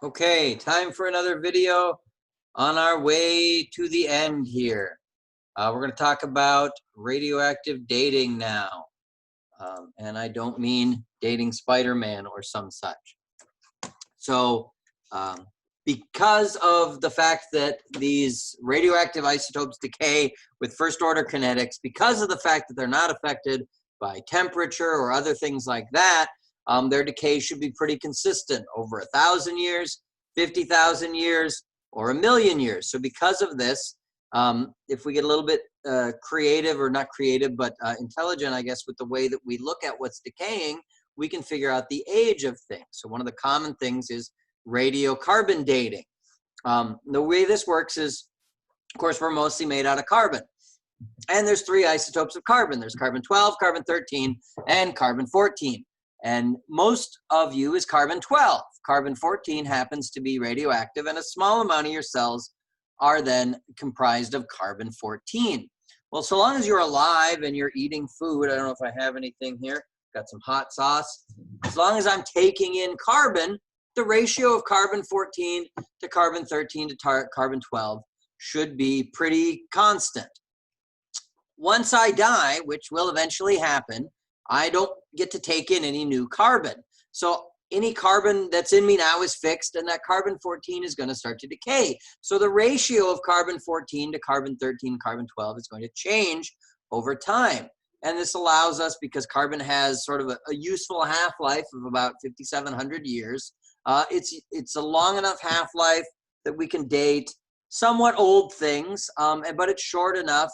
Okay, time for another video on our way to the end here. We're going to talk about radioactive dating now. And I don't mean dating Spider-Man or some such. So because of the fact that these radioactive isotopes decay with first order kinetics, because of the fact that they're not affected by temperature or other things like that, their decay should be pretty consistent over 1,000 years, 50,000 years, or 1,000,000 years. So because of this, if we get a little bit creative, or not creative, but intelligent, I guess, with the way that we look at what's decaying, we can figure out the age of things. So one of the common things is radiocarbon dating. The way this works is, of course, we're mostly made out of carbon. And there's 3 isotopes of carbon. There's carbon-12, carbon-13, and carbon-14. And most of you is carbon-12. Carbon-14 happens to be radioactive, and a small amount of your cells are then comprised of carbon-14. Well, so long as you're alive and you're eating food, I don't know if I have anything here, got some hot sauce. As long as I'm taking in carbon, the ratio of carbon-14 to carbon-13 to carbon-12 should be pretty constant. Once I die, which will eventually happen, I don't get to take in any new carbon. So any carbon that's in me now is fixed, and that carbon-14 is going to start to decay. So the ratio of carbon-14 to carbon-13, carbon-12 is going to change over time. And this allows us, because carbon has sort of a useful half-life of about 5,700 years, it's a long enough half-life that we can date somewhat old things, but it's short enough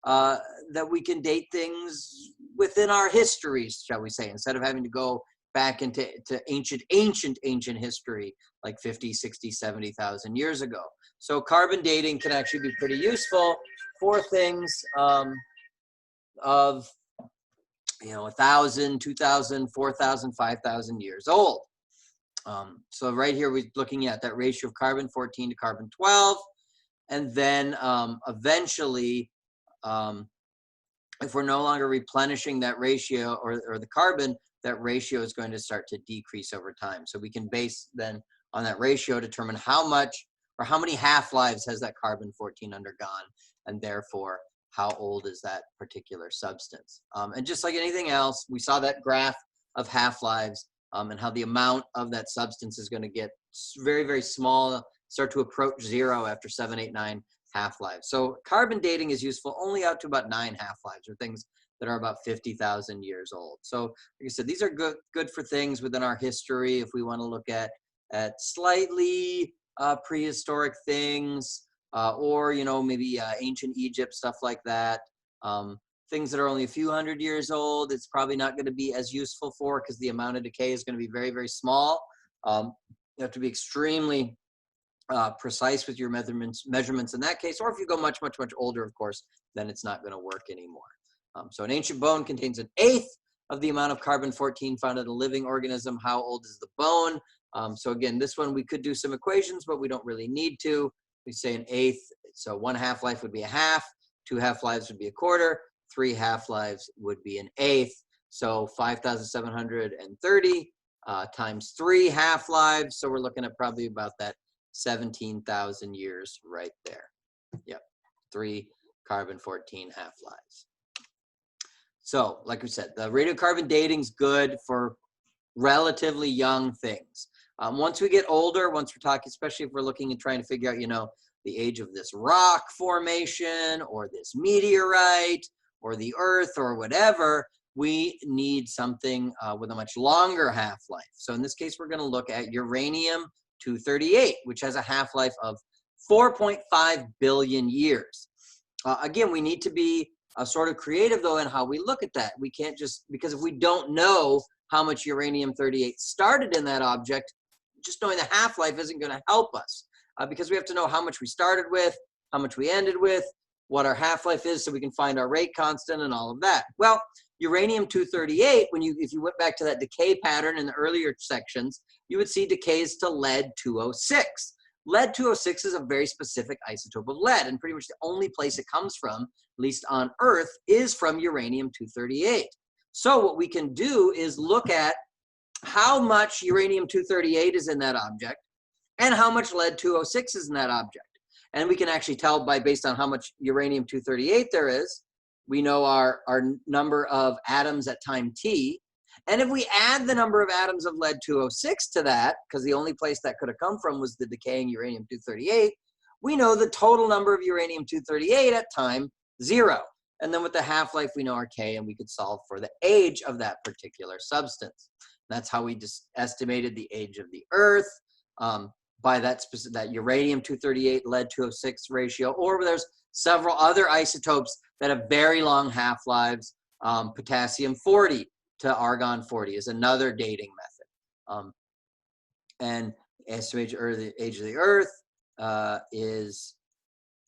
that we can date things within our histories, shall we say, instead of having to go back into ancient history, like 50, 60, 70,000 years ago. So carbon dating can actually be pretty useful for things of 1,000, 2,000, 4,000, 5,000 years old. So right here we're looking at that ratio of carbon-14 to carbon-12, and then eventually, if we're no longer replenishing that ratio or the carbon, that ratio is going to start to decrease over time. So we can base then on that ratio determine how much or how many half-lives has that carbon-14 undergone, and therefore how old is that particular substance. And just like anything else, we saw that graph of half-lives and how the amount of that substance is going to get very, very small, start to approach 0 after 7, 8, 9 half-lives. So carbon dating is useful only out to about 9 half-lives, or things that are about 50,000 years old. So like I said, these are good for things within our history if we want to look at slightly prehistoric things, or maybe ancient Egypt, stuff like that. Things that are only a few hundred years old, it's probably not going to be as useful for, because the amount of decay is going to be very, very small. You have to be extremely precise with your measurements in that case. Or if you go much, much, much older, of course, then it's not going to work anymore. So an ancient bone contains 1/8 of the amount of carbon-14 found in a living organism. How old is the bone? So again, this one we could do some equations, but we don't really need to. We say 1/8. So 1 half-life would be 1/2. 2 half-lives would be 1/4. 3 half-lives would be 1/8. So 5,730 times 3 half-lives. So we're looking at probably about that 17,000 years right there. Yep, 3 carbon-14 half-lives. So like we said, the radiocarbon dating is good for relatively young things. Once we get older, once we're talking, especially if we're looking and trying to figure out, the age of this rock formation or this meteorite or the earth or whatever, we need something with a much longer half-life. So in this case, we're going to look at uranium-238, which has a half-life of 4.5 billion years. Again, we need to be sort of creative, though, in how we look at that. We can't just, because if we don't know how much uranium-38 started in that object, just knowing the half-life isn't going to help us, because we have to know how much we started with, how much we ended with, what our half-life is, so we can find our rate constant and all of that. Well, uranium-238, if you went back to that decay pattern in the earlier sections, you would see decays to lead-206. Lead-206 is a very specific isotope of lead, and pretty much the only place it comes from, at least on Earth, is from uranium-238. So what we can do is look at how much uranium-238 is in that object, and how much lead-206 is in that object. And we can actually tell based on how much uranium-238 there is. We know our number of atoms at time t. And if we add the number of atoms of lead-206 to that, because the only place that could have come from was the decaying uranium-238, we know the total number of uranium-238 at time 0. And then with the half-life, we know our K, and we could solve for the age of that particular substance. That's how we just estimated the age of the Earth by that uranium-238 lead-206 ratio. Or there's several other isotopes that have very long half-lives. Potassium-40 to argon-40 is another dating method. And estimate the age of the Earth is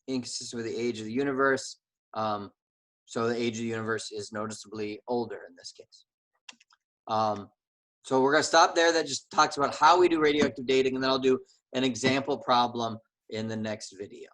inconsistent with the age of the universe. So the age of the universe is noticeably older in this case. So we're going to stop there. That just talks about how we do radioactive dating, and then I'll do an example problem in the next video.